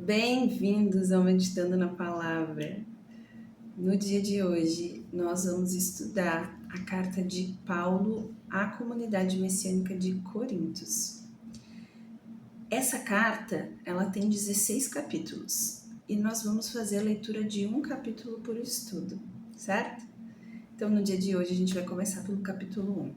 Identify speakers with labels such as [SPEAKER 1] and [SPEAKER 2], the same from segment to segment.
[SPEAKER 1] Bem-vindos ao Meditando na Palavra. No dia de hoje, nós vamos estudar a carta de Paulo à comunidade messiânica de Corintos. Essa carta, ela tem 16 capítulos e nós vamos fazer a leitura de um capítulo por estudo, certo? Então, no dia de hoje, a gente vai começar pelo capítulo 1.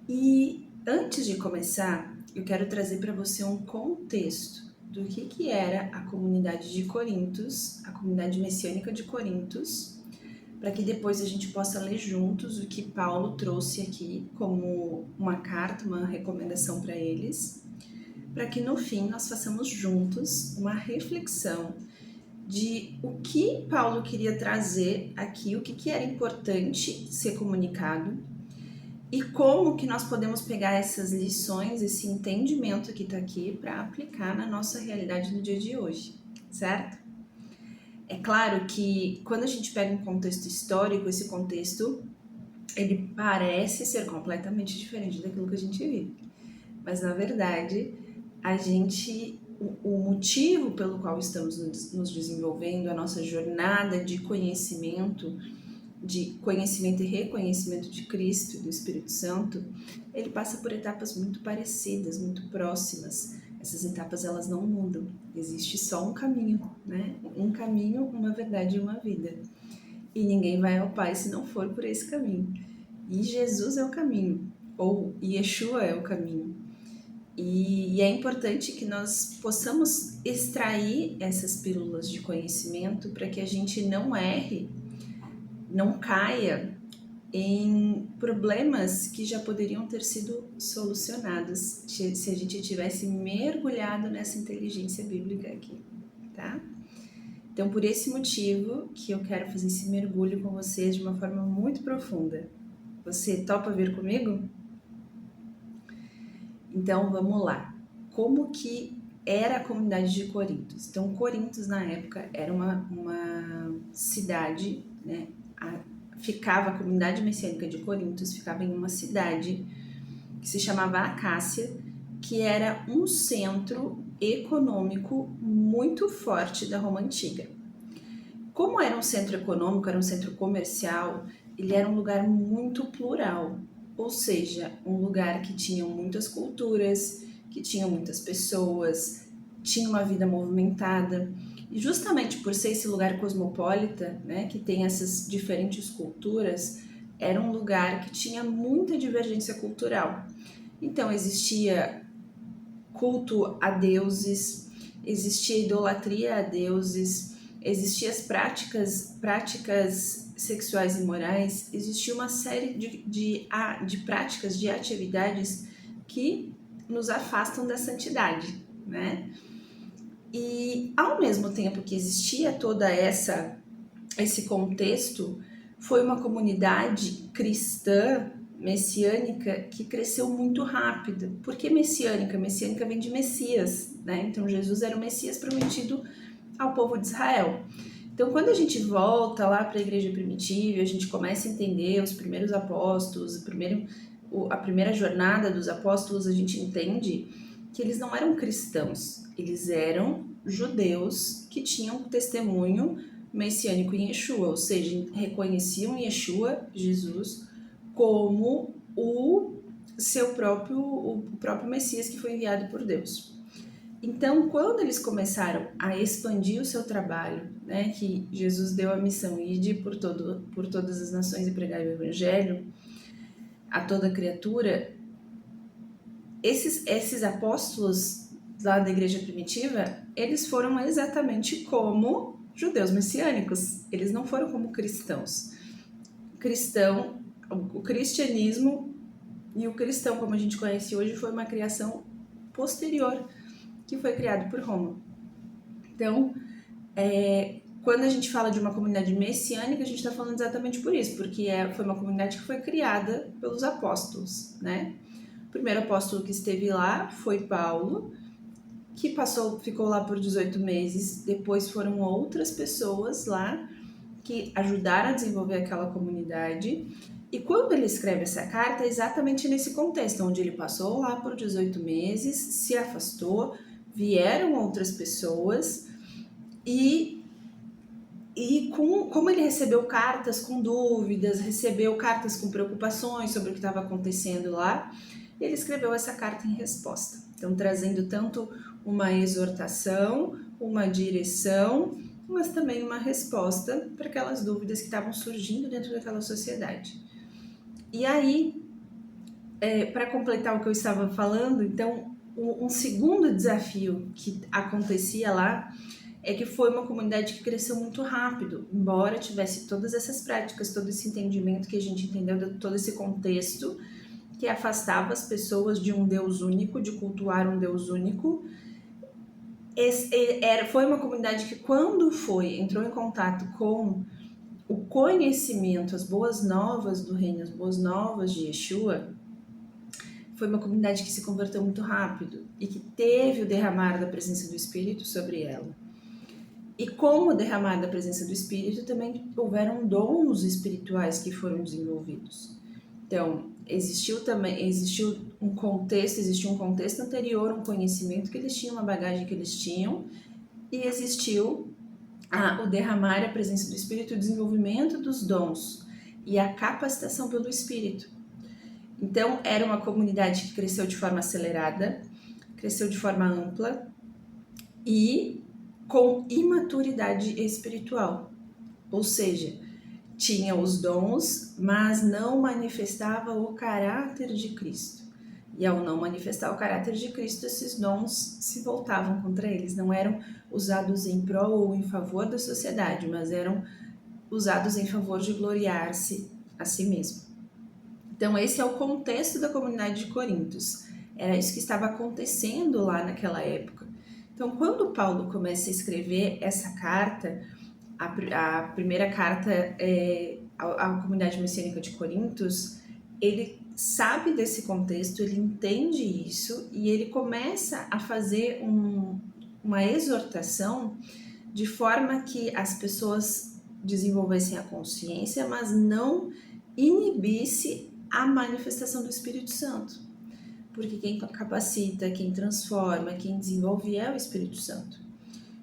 [SPEAKER 1] E antes de começar, eu quero trazer para você um contexto do que era a comunidade de Corintos, a comunidade messiânica de Corintos, para que depois a gente possa ler juntos o que Paulo trouxe aqui como uma carta, uma recomendação para eles, para que no fim nós façamos juntos uma reflexão de o que Paulo queria trazer aqui, o que era importante ser comunicado e como que nós podemos pegar essas lições, esse entendimento que está aqui para aplicar na nossa realidade no dia de hoje, certo? É claro que quando a gente pega um contexto histórico, esse contexto ele parece ser completamente diferente daquilo que a gente vive. Mas na verdade, o motivo pelo qual estamos nos desenvolvendo, a nossa jornada de conhecimento e reconhecimento de Cristo e do Espírito Santo, ele passa por etapas muito parecidas, muito próximas. Essas etapas elas não mudam, existe só um caminho, né? Um caminho, uma verdade e uma vida. E ninguém vai ao Pai se não for por esse caminho. E Jesus é o caminho, ou Yeshua é o caminho. E é importante que nós possamos extrair essas pílulas de conhecimento para que a gente não erre, não caia em problemas que já poderiam ter sido solucionados se a gente tivesse mergulhado nessa inteligência bíblica aqui, tá? Então, por esse motivo que eu quero fazer esse mergulho com vocês de uma forma muito profunda. Você topa vir comigo? Então, vamos lá. Como que era a comunidade de Corintos? Então, Corintos, na época, era uma cidade, né? A comunidade messiânica de Corintos ficava em uma cidade que se chamava Acácia, que era um centro econômico muito forte da Roma Antiga. Como era um centro econômico, era um centro comercial, ele era um lugar muito plural, ou seja, um lugar que tinha muitas culturas, que tinha muitas pessoas, tinha uma vida movimentada. E justamente por ser esse lugar cosmopolita, né, que tem essas diferentes culturas, era um lugar que tinha muita divergência cultural. Então existia culto a deuses, existia idolatria a deuses, existiam as práticas sexuais e morais, existia uma série de práticas, de atividades que nos afastam da santidade, né? E ao mesmo tempo que existia toda esse contexto, foi uma comunidade cristã messiânica que cresceu muito rápido. Por que messiânica? Messiânica vem de Messias, né? Então Jesus era o Messias prometido ao povo de Israel. Então, quando a gente volta lá para a igreja primitiva, a gente começa a entender os primeiros apóstolos, a primeira jornada dos apóstolos, a gente entende que eles não eram cristãos, eles eram judeus que tinham testemunho messiânico em Yeshua, ou seja, reconheciam Yeshua, Jesus, como o próprio Messias que foi enviado por Deus. Então, quando eles começaram a expandir o seu trabalho, né, que Jesus deu a missão de ir por todas as nações e pregar o evangelho a toda criatura, esses apóstolos lá da igreja primitiva, eles foram exatamente como judeus messiânicos, eles não foram como cristãos. O cristianismo e o cristão, como a gente conhece hoje, foi uma criação posterior, que foi criado por Roma. Então, quando a gente fala de uma comunidade messiânica, a gente está falando exatamente por isso, porque foi uma comunidade que foi criada pelos apóstolos, né? O primeiro apóstolo que esteve lá foi Paulo, que ficou lá por 18 meses. Depois foram outras pessoas lá que ajudaram a desenvolver aquela comunidade. E quando ele escreve essa carta, é exatamente nesse contexto, onde ele passou lá por 18 meses, se afastou, vieram outras pessoas como ele recebeu cartas com dúvidas, recebeu cartas com preocupações sobre o que estava acontecendo lá, ele escreveu essa carta em resposta. Então, trazendo tanto uma exortação, uma direção, mas também uma resposta para aquelas dúvidas que estavam surgindo dentro daquela sociedade. E aí, para completar o que eu estava falando, então, um segundo desafio que acontecia lá é que foi uma comunidade que cresceu muito rápido, embora tivesse todas essas práticas, todo esse entendimento que a gente entendeu, de todo esse contexto que afastava as pessoas de um Deus único, de cultuar um Deus único. Foi uma comunidade que, quando entrou em contato com o conhecimento, as boas novas do reino, as boas novas de Yeshua, foi uma comunidade que se converteu muito rápido e que teve o derramar da presença do Espírito sobre ela. E com o derramar da presença do Espírito, também houveram dons espirituais que foram desenvolvidos. Então, existiu um contexto anterior, um conhecimento que eles tinham, uma bagagem que eles tinham, e existiu o derramar a presença do Espírito, o desenvolvimento dos dons e a capacitação pelo Espírito. Então, era uma comunidade que cresceu de forma acelerada, cresceu de forma ampla e com imaturidade espiritual, ou seja, tinha os dons, mas não manifestava o caráter de Cristo. E ao não manifestar o caráter de Cristo, esses dons se voltavam contra eles, não eram usados em prol ou em favor da sociedade, mas eram usados em favor de gloriar-se a si mesmo. Então esse é o contexto da comunidade de Corintos, era isso que estava acontecendo lá naquela época. Então, quando Paulo começa a escrever essa carta, a primeira carta à comunidade messiânica de Corintos, ele sabe desse contexto, ele entende isso e ele começa a fazer uma exortação de forma que as pessoas desenvolvessem a consciência, mas não inibisse a manifestação do Espírito Santo. Porque quem capacita, quem transforma, quem desenvolve é o Espírito Santo.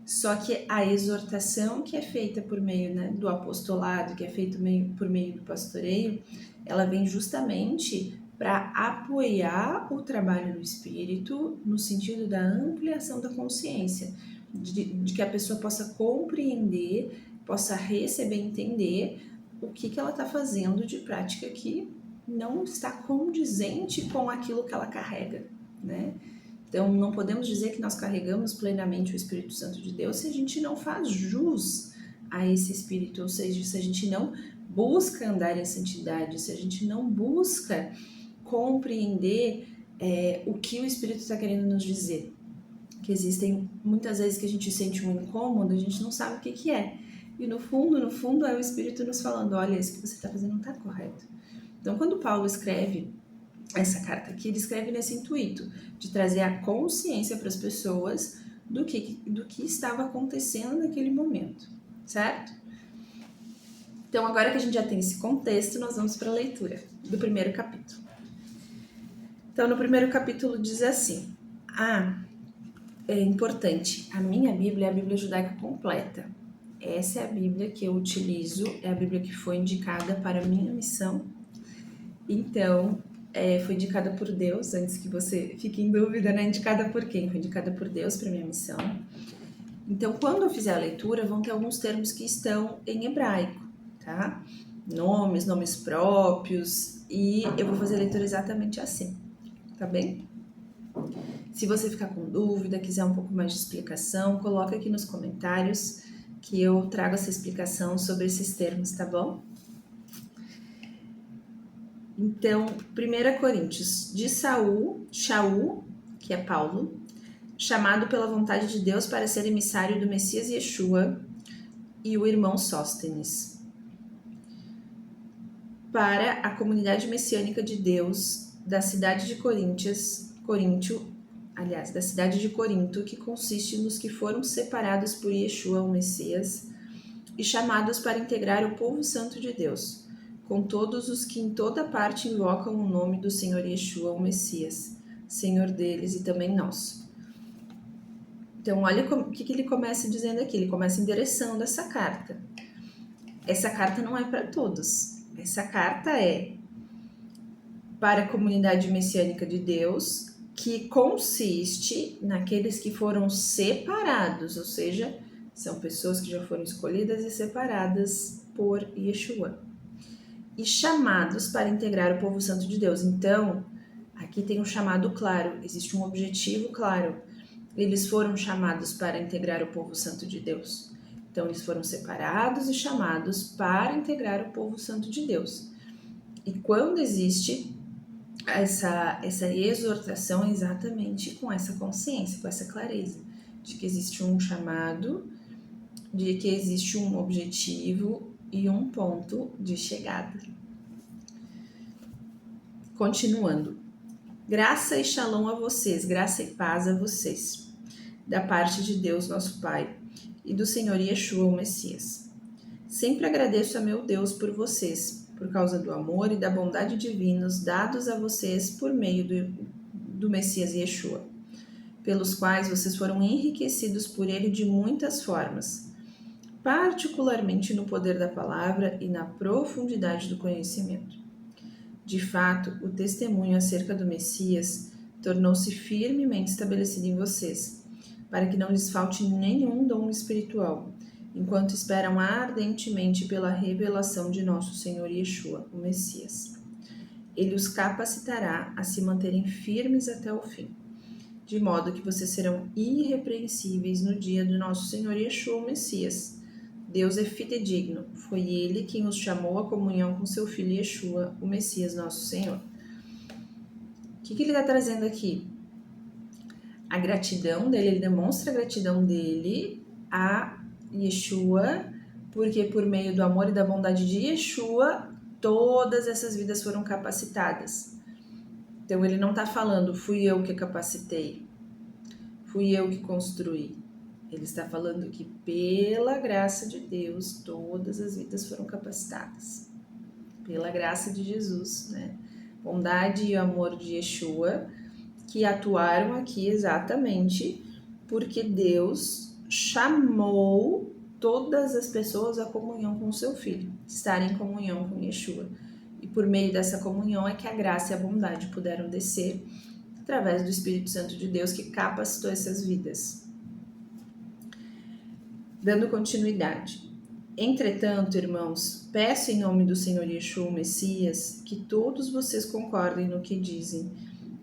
[SPEAKER 1] Só que a exortação que é feita por meio do apostolado, que é feita por meio do pastoreio, ela vem justamente para apoiar o trabalho do Espírito no sentido da ampliação da consciência, de que a pessoa possa compreender, possa receber, entender o que ela está fazendo de prática que não está condizente com aquilo que ela carrega, né? Então, não podemos dizer que nós carregamos plenamente o Espírito Santo de Deus se a gente não faz jus a esse Espírito, ou seja, se a gente não busca andar em santidade, se a gente não busca compreender o que o Espírito está querendo nos dizer. Que existem muitas vezes que a gente sente um incômodo, a gente não sabe o que é. E no fundo, é o Espírito nos falando, olha, isso que você está fazendo não está correto. Então, quando Paulo escreve essa carta aqui, ele escreve nesse intuito de trazer a consciência para as pessoas do que estava acontecendo naquele momento, certo? Então, agora que a gente já tem esse contexto, nós vamos para a leitura do primeiro capítulo. Então, no primeiro capítulo diz assim, é importante, a minha Bíblia é a Bíblia judaica completa. Essa é a Bíblia que eu utilizo, é a Bíblia que foi indicada para a minha missão. Então, foi indicada por Deus, antes que você fique em dúvida, né? Indicada por quem? Foi indicada por Deus para minha missão. Então, quando eu fizer a leitura, vão ter alguns termos que estão em hebraico, tá? Nomes próprios, e eu vou fazer a leitura exatamente assim, tá bem? Se você ficar com dúvida, quiser um pouco mais de explicação, coloca aqui nos comentários que eu trago essa explicação sobre esses termos, tá bom? Então, 1 Coríntios, de Shaul, que é Paulo, chamado pela vontade de Deus para ser emissário do Messias Yeshua, e o irmão Sóstenes. Para a comunidade messiânica de Deus da cidade de da cidade de Corinto, que consiste nos que foram separados por Yeshua, o Messias, e chamados para integrar o povo santo de Deus, com todos os que em toda parte invocam o nome do Senhor Yeshua, o Messias, Senhor deles e também nosso. Então, olha o que ele começa dizendo aqui. Ele começa endereçando essa carta. Essa carta não é para todos. Essa carta é para a comunidade messiânica de Deus, que consiste naqueles que foram separados, ou seja, são pessoas que já foram escolhidas e separadas por Yeshua e chamados para integrar o povo santo de Deus. Então, aqui tem um chamado claro, existe um objetivo claro. Eles foram chamados para integrar o povo santo de Deus. Então, eles foram separados e chamados para integrar o povo santo de Deus. E quando existe essa exortação, é exatamente com essa consciência, com essa clareza, de que existe um chamado, de que existe um objetivo e um ponto de chegada. Continuando. Graça e shalom a vocês, graça e paz a vocês, da parte de Deus nosso Pai e do Senhor Yeshua, o Messias. Sempre agradeço a meu Deus por vocês, por causa do amor e da bondade divinos dados a vocês por meio do Messias Yeshua, pelos quais vocês foram enriquecidos por ele de muitas formas, particularmente no poder da palavra e na profundidade do conhecimento. De fato, o testemunho acerca do Messias tornou-se firmemente estabelecido em vocês, para que não lhes falte nenhum dom espiritual, enquanto esperam ardentemente pela revelação de nosso Senhor Yeshua, o Messias. Ele os capacitará a se manterem firmes até o fim, de modo que vocês serão irrepreensíveis no dia do nosso Senhor Yeshua, o Messias. Deus é fidedigno, foi Ele quem os chamou à comunhão com seu Filho Yeshua, o Messias nosso Senhor. O que ele está trazendo aqui? A gratidão dele, ele demonstra a gratidão dele a Yeshua, porque por meio do amor e da bondade de Yeshua, todas essas vidas foram capacitadas. Então ele não está falando, fui eu que capacitei, fui eu que construí. Ele está falando que pela graça de Deus, todas as vidas foram capacitadas. Pela graça de Jesus, né? Bondade e amor de Yeshua, que atuaram aqui exatamente porque Deus chamou todas as pessoas à comunhão com o seu Filho, estar em comunhão com Yeshua. E por meio dessa comunhão é que a graça e a bondade puderam descer através do Espírito Santo de Deus que capacitou essas vidas. Dando continuidade. Entretanto, irmãos, peço em nome do Senhor Yeshua, o Messias, que todos vocês concordem no que dizem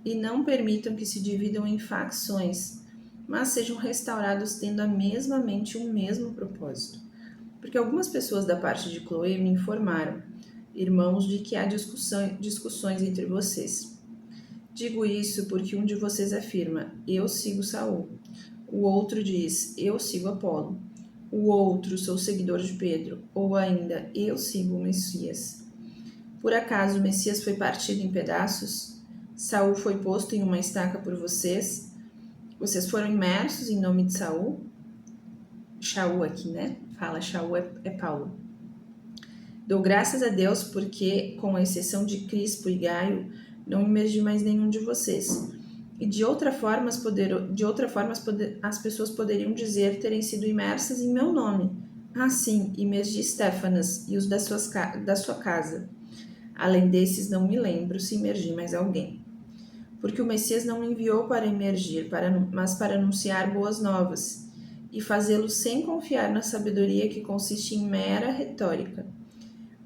[SPEAKER 1] e não permitam que se dividam em facções, mas sejam restaurados tendo a mesma mente e o mesmo propósito. Porque algumas pessoas da parte de Cloé me informaram, irmãos, de que há discussões entre vocês. Digo isso porque um de vocês afirma, eu sigo Saul. O outro diz, eu sigo Apolo. O outro, sou seguidor de Pedro. Ou ainda, eu sigo o Messias. Por acaso o Messias foi partido em pedaços? Saul foi posto em uma estaca por vocês? Vocês foram imersos em nome de Saul? Shaul aqui, né? Fala, Shaul é Paulo. Dou graças a Deus porque, com exceção de Crispo e Gaio, não imergi mais nenhum de vocês. E de outra forma, as pessoas poderiam dizer terem sido imersas em meu nome. Ah, sim, imergi Stefanas e os da sua casa. Além desses, não me lembro se imergi mais alguém. Porque o Messias não me enviou para imergir, mas para anunciar boas novas, e fazê-lo sem confiar na sabedoria que consiste em mera retórica,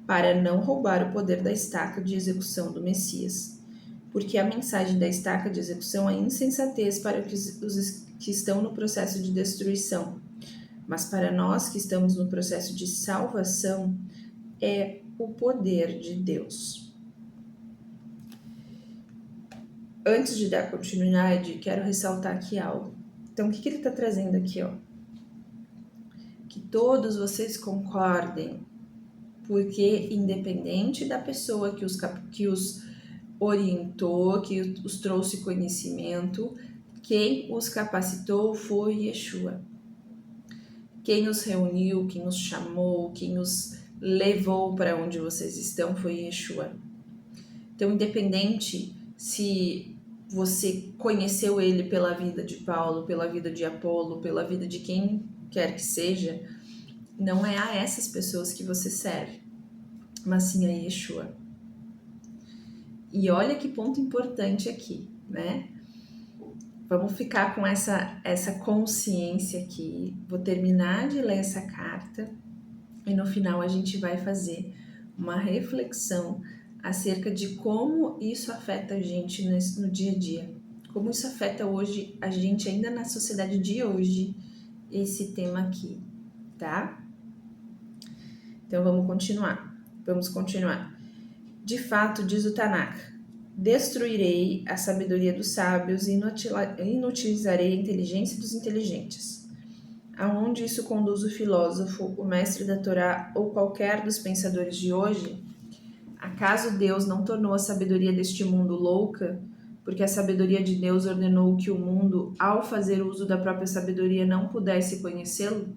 [SPEAKER 1] para não roubar o poder da estaca de execução do Messias. Porque a mensagem da estaca de execução é insensatez para os que estão no processo de destruição, mas para nós que estamos no processo de salvação, é o poder de Deus. Antes de dar continuidade, quero ressaltar aqui algo. Então, o que ele está trazendo aqui? Que todos vocês concordem, porque independente da pessoa que os orientou, que os trouxe conhecimento, quem os capacitou foi Yeshua. Quem os reuniu, quem os chamou, quem os levou para onde vocês estão foi Yeshua. Então, independente se você conheceu ele pela vida de Paulo, pela vida de Apolo, pela vida de quem quer que seja, não é a essas pessoas que você serve, mas sim a Yeshua. E olha que ponto importante aqui, né? Vamos ficar com essa consciência aqui. Vou terminar de ler essa carta e no final a gente vai fazer uma reflexão acerca de como isso afeta a gente no dia a dia. Como isso afeta hoje a gente ainda na sociedade de hoje, esse tema aqui, tá? Então vamos continuar. De fato, diz o Tanakh, destruirei a sabedoria dos sábios e inutilizarei a inteligência dos inteligentes. Aonde isso conduz o filósofo, o mestre da Torá ou qualquer dos pensadores de hoje? Acaso Deus não tornou a sabedoria deste mundo louca, porque a sabedoria de Deus ordenou que o mundo, ao fazer uso da própria sabedoria, não pudesse conhecê-lo?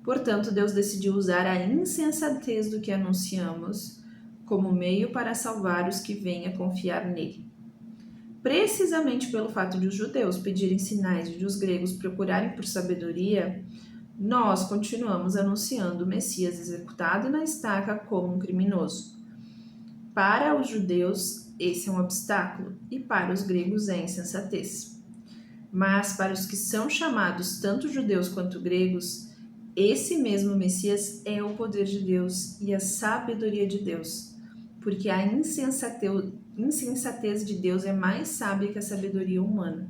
[SPEAKER 1] Portanto, Deus decidiu usar a insensatez do que anunciamos como meio para salvar os que vêm a confiar nele. Precisamente pelo fato de os judeus pedirem sinais e de os gregos procurarem por sabedoria, nós continuamos anunciando o Messias executado na estaca como um criminoso. Para os judeus, esse é um obstáculo, e para os gregos é insensatez. Mas para os que são chamados tanto judeus quanto gregos, esse mesmo Messias é o poder de Deus e a sabedoria de Deus, porque a insensatez de Deus é mais sábia que a sabedoria humana.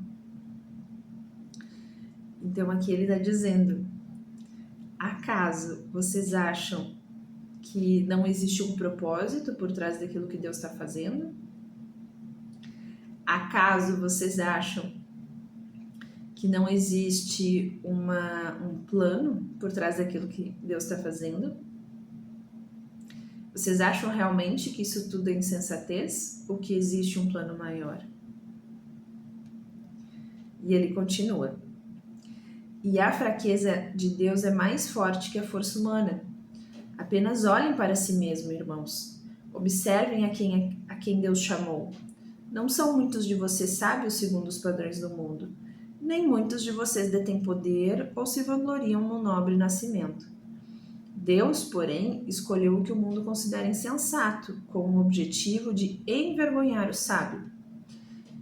[SPEAKER 1] Então aqui ele está dizendo, acaso vocês acham que não existe um propósito por trás daquilo que Deus está fazendo? Acaso vocês acham que não existe um plano por trás daquilo que Deus está fazendo? Vocês acham realmente que isso tudo é insensatez? Ou que existe um plano maior? E ele continua. E a fraqueza de Deus é mais forte que a força humana. Apenas olhem para si mesmo, irmãos. Observem a quem Deus chamou. Não são muitos de vocês sábios segundo os padrões do mundo, nem muitos de vocês detêm poder ou se vangloriam no nobre nascimento. Deus, porém, escolheu o que o mundo considera insensato, com o objetivo de envergonhar o sábio.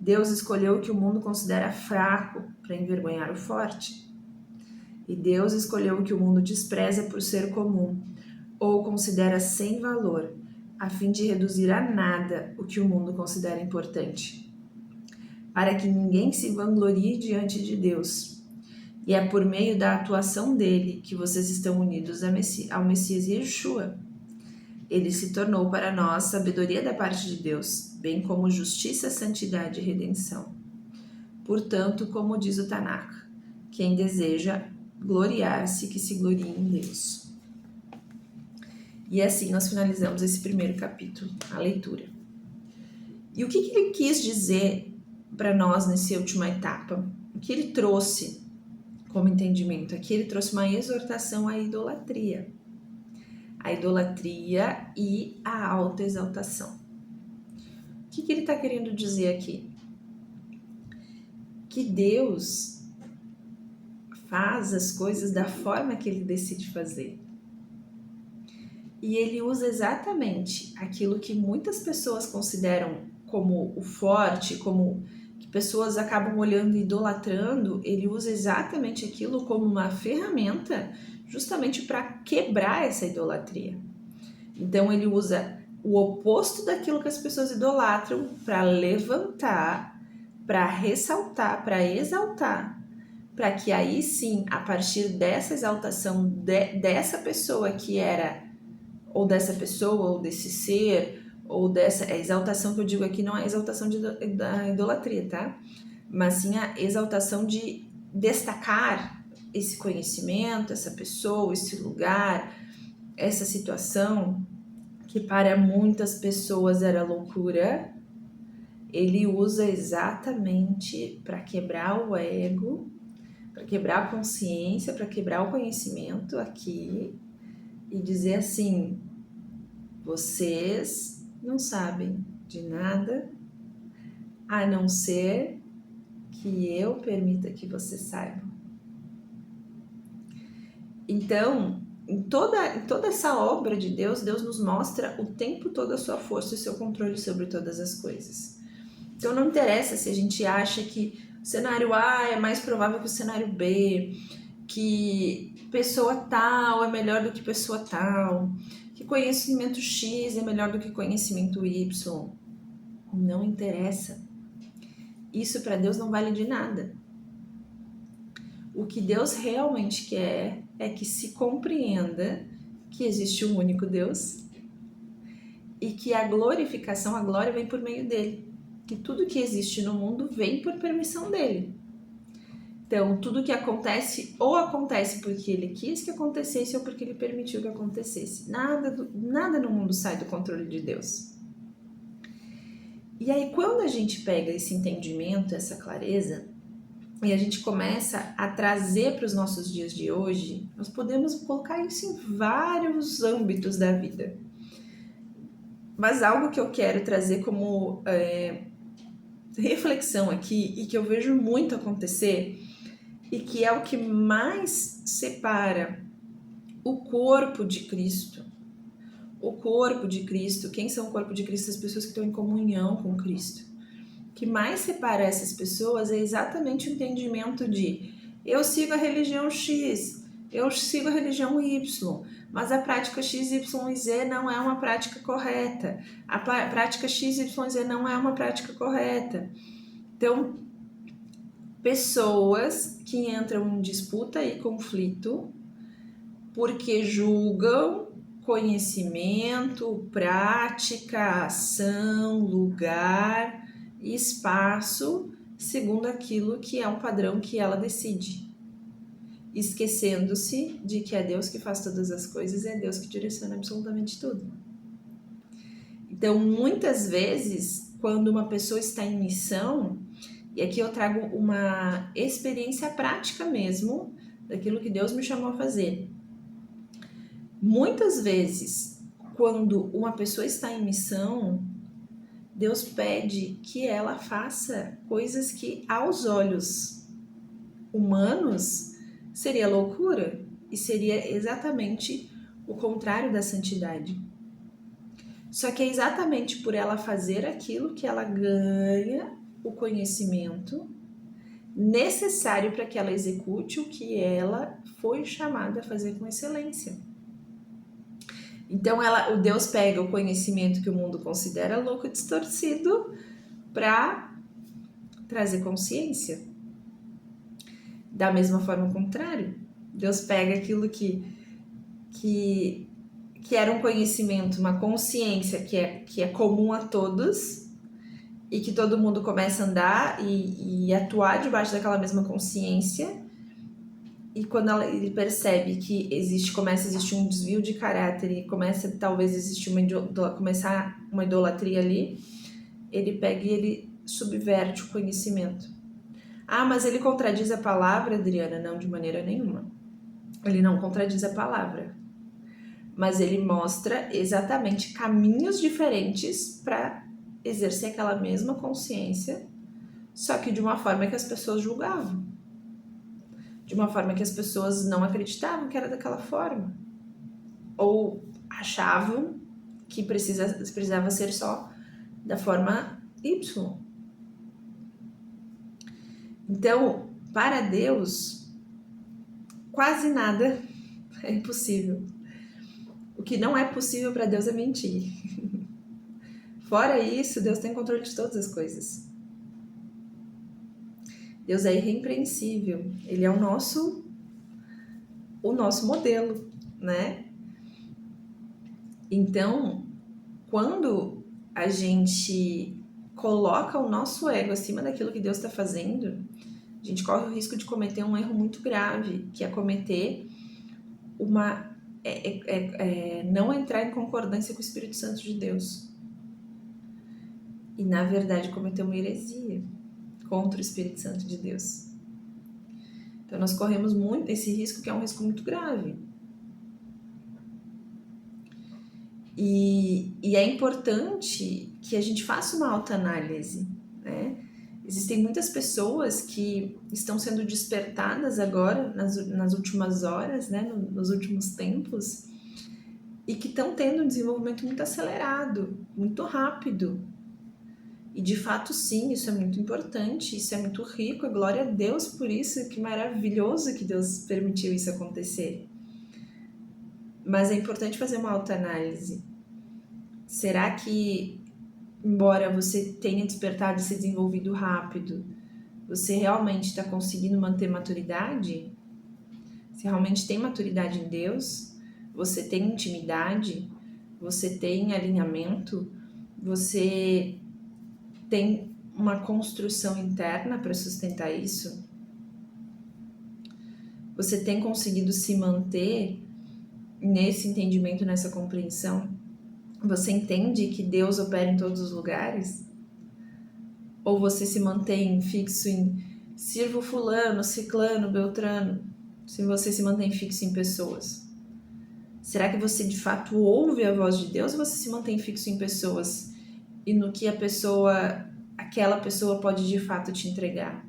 [SPEAKER 1] Deus escolheu o que o mundo considera fraco, para envergonhar o forte. E Deus escolheu o que o mundo despreza por ser comum, ou considera sem valor, a fim de reduzir a nada o que o mundo considera importante, para que ninguém se vanglorie diante de Deus. E é por meio da atuação dele que vocês estão unidos ao Messias Yeshua. Ele se tornou para nós sabedoria da parte de Deus, bem como justiça, santidade e redenção. Portanto, como diz o Tanakh, quem deseja gloriar-se, que se glorie em Deus. E assim nós finalizamos esse primeiro capítulo, a leitura. E o que ele quis dizer para nós nessa última etapa? O que ele trouxe como entendimento? Aqui ele trouxe uma exortação à idolatria. A idolatria e a autoexaltação. O que ele está querendo dizer aqui? Que Deus faz as coisas da forma que ele decide fazer. E ele usa exatamente aquilo que muitas pessoas consideram como o forte, como que pessoas acabam olhando e idolatrando, ele usa exatamente aquilo como uma ferramenta justamente para quebrar essa idolatria. Então ele usa o oposto daquilo que as pessoas idolatram para levantar, para ressaltar, para exaltar, para que aí sim, a partir dessa exaltação dessa pessoa que era ou dessa pessoa, ou desse ser, ou dessa exaltação que eu digo aqui, não é a exaltação da idolatria, tá? Mas sim a exaltação de destacar esse conhecimento, essa pessoa, esse lugar, essa situação, que para muitas pessoas era loucura, ele usa exatamente para quebrar o ego, para quebrar a consciência, para quebrar o conhecimento aqui, e dizer assim, vocês não sabem de nada, a não ser que eu permita que você saiba. Então, em toda essa obra de Deus, Deus nos mostra o tempo todo a sua força e o seu controle sobre todas as coisas. Então não interessa se a gente acha que o cenário A é mais provável que o cenário B, que pessoa tal é melhor do que pessoa tal, que conhecimento X é melhor do que conhecimento Y. Não interessa. Isso para Deus não vale de nada. O que Deus realmente quer é que se compreenda que existe um único Deus e que a glorificação, a glória vem por meio dele. Que tudo que existe no mundo vem por permissão dele. Então, tudo que acontece, ou acontece porque ele quis que acontecesse, ou porque ele permitiu que acontecesse. Nada no mundo sai do controle de Deus. E aí, quando a gente pega esse entendimento, essa clareza, e a gente começa a trazer para os nossos dias de hoje, nós podemos colocar isso em vários âmbitos da vida. Mas algo que eu quero trazer como reflexão aqui, e que eu vejo muito acontecer, e que é o que mais separa o corpo de Cristo. O corpo de Cristo, quem são o corpo de Cristo? As pessoas que estão em comunhão com Cristo. O que mais separa essas pessoas é exatamente o entendimento de eu sigo a religião X, eu sigo a religião Y, mas a prática X, Y e Z não é uma prática correta. A prática X, Y e Z não é uma prática correta. Então, pessoas que entram em disputa e conflito porque julgam conhecimento, prática, ação, lugar, espaço, segundo aquilo que é um padrão que ela decide, esquecendo-se de que é Deus que faz todas as coisas e é Deus que direciona absolutamente tudo. Então, muitas vezes, quando uma pessoa está em missão, e aqui eu trago uma experiência prática mesmo, daquilo que Deus me chamou a fazer. Muitas vezes, quando uma pessoa está em missão, Deus pede que ela faça coisas que, aos olhos humanos, seria loucura e seria exatamente o contrário da santidade. Só que é exatamente por ela fazer aquilo que ela ganha o conhecimento necessário para que ela execute o que ela foi chamada a fazer com excelência. Então, o Deus pega o conhecimento que o mundo considera louco e distorcido para trazer consciência. Da mesma forma, o contrário. Deus pega aquilo que era um conhecimento, uma consciência que é comum a todos e que todo mundo começa a andar e atuar debaixo daquela mesma consciência. E quando ele percebe que começa a existir um desvio de caráter e começa talvez existir começar uma idolatria ali, ele pega e ele subverte o conhecimento. Ah, mas ele contradiz a palavra, Adriana? Não, de maneira nenhuma. Ele não contradiz a palavra. Mas ele mostra exatamente caminhos diferentes para exercer aquela mesma consciência, só que de uma forma que as pessoas julgavam. De uma forma que as pessoas não acreditavam que era daquela forma. Ou achavam que precisava ser só da forma Y. Então, para Deus, quase nada é impossível. O que não é possível para Deus é mentir. Fora isso, Deus tem controle de todas as coisas. Deus é irrepreensível. Ele é o nosso modelo, né? Então, quando a gente coloca o nosso ego acima daquilo que Deus está fazendo, a gente corre o risco de cometer um erro muito grave, que é cometer não entrar em concordância com o Espírito Santo de Deus. E, na verdade, cometer uma heresia contra o Espírito Santo de Deus. Então, nós corremos muito esse risco, que é um risco muito grave. E é importante que a gente faça uma autoanálise, né? Existem muitas pessoas que estão sendo despertadas agora, nas últimas horas, né, nos últimos tempos, e que estão tendo um desenvolvimento muito acelerado, muito rápido. E de fato, sim, isso é muito importante, isso é muito rico, e glória a Deus por isso, que maravilhoso que Deus permitiu isso acontecer. Mas é importante fazer uma autoanálise. Será que, embora você tenha despertado e se desenvolvido rápido, você realmente está conseguindo manter maturidade? Você realmente tem maturidade em Deus? Você tem intimidade? Você tem alinhamento? Você tem uma construção interna para sustentar isso? Você tem conseguido se manter nesse entendimento, nessa compreensão? Você entende que Deus opera em todos os lugares? Ou você se mantém fixo em sirvo fulano, ciclano, beltrano? Se você se mantém fixo em pessoas? Será que você de fato ouve a voz de Deus ou você se mantém fixo em pessoas e no que aquela pessoa pode de fato te entregar?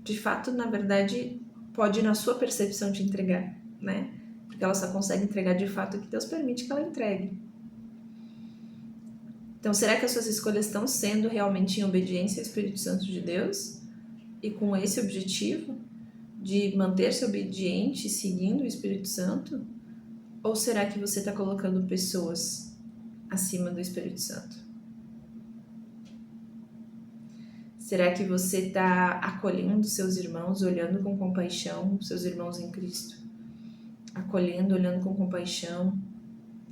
[SPEAKER 1] De fato, na verdade, pode na sua percepção te entregar, né? Porque ela só consegue entregar de fato o que Deus permite que ela entregue. Então, será que as suas escolhas estão sendo realmente em obediência ao Espírito Santo de Deus? E com esse objetivo de manter-se obediente, seguindo o Espírito Santo? Ou será que você está colocando pessoas acima do Espírito Santo? Será que você está acolhendo seus irmãos, olhando com compaixão, seus irmãos em Cristo? Acolhendo, olhando com compaixão,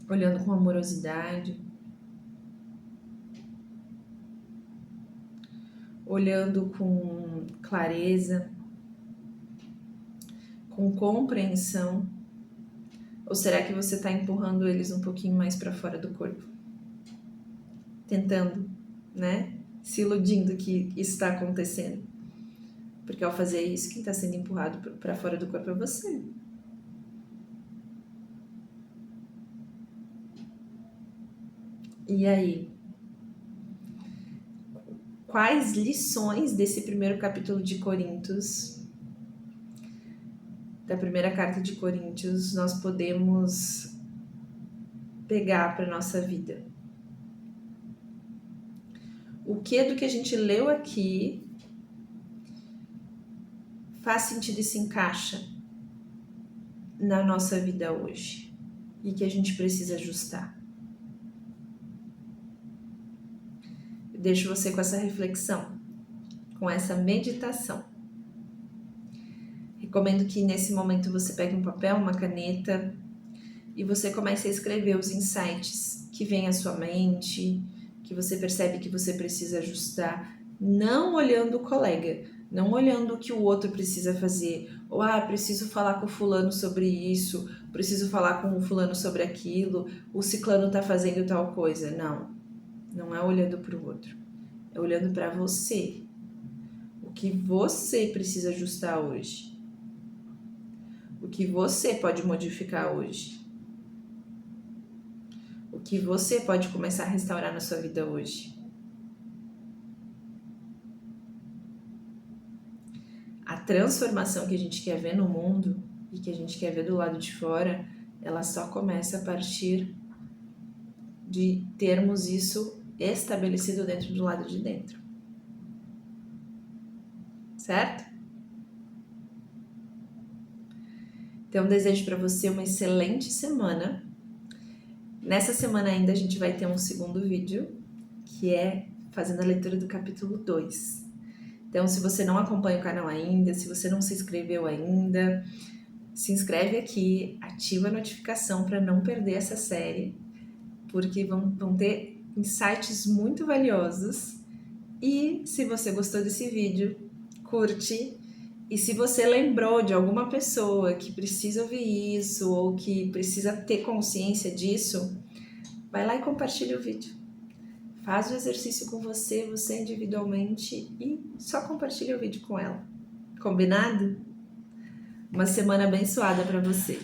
[SPEAKER 1] olhando com amorosidade, olhando com clareza, com compreensão? Ou será que você está empurrando eles um pouquinho mais para fora do corpo? Tentando, né? Se iludindo que isso está acontecendo. Porque ao fazer isso, quem está sendo empurrado para fora do corpo é você. E aí? Quais lições desse primeiro capítulo de Coríntios, da primeira carta de Coríntios, nós podemos pegar para a nossa vida? O que do que a gente leu aqui faz sentido e se encaixa na nossa vida hoje e que a gente precisa ajustar? Eu deixo você com essa reflexão, com essa meditação. Recomendo que nesse momento você pegue um papel, uma caneta e você comece a escrever os insights que vêm à sua mente, que você percebe que você precisa ajustar, não olhando o colega, não olhando o que o outro precisa fazer, ou preciso falar com o fulano sobre isso, preciso falar com o fulano sobre aquilo, o ciclano tá fazendo tal coisa. Não é olhando para o outro, é olhando para você. O que você precisa ajustar hoje? O que você pode modificar hoje? O que você pode começar a restaurar na sua vida hoje? A transformação que a gente quer ver no mundo e que a gente quer ver do lado de fora, ela só começa a partir de termos isso estabelecido dentro do lado de dentro. Certo? Então, desejo para você uma excelente semana. Nessa semana ainda a gente vai ter um segundo vídeo, que é fazendo a leitura do capítulo 2. Então, se você não acompanha o canal ainda, se você não se inscreveu ainda, se inscreve aqui, ativa a notificação para não perder essa série, porque vão ter insights muito valiosos. E se você gostou desse vídeo, curte. E se você lembrou de alguma pessoa que precisa ouvir isso ou que precisa ter consciência disso, vai lá e compartilha o vídeo. Faz o exercício com você individualmente e só compartilha o vídeo com ela. Combinado? Uma semana abençoada para você.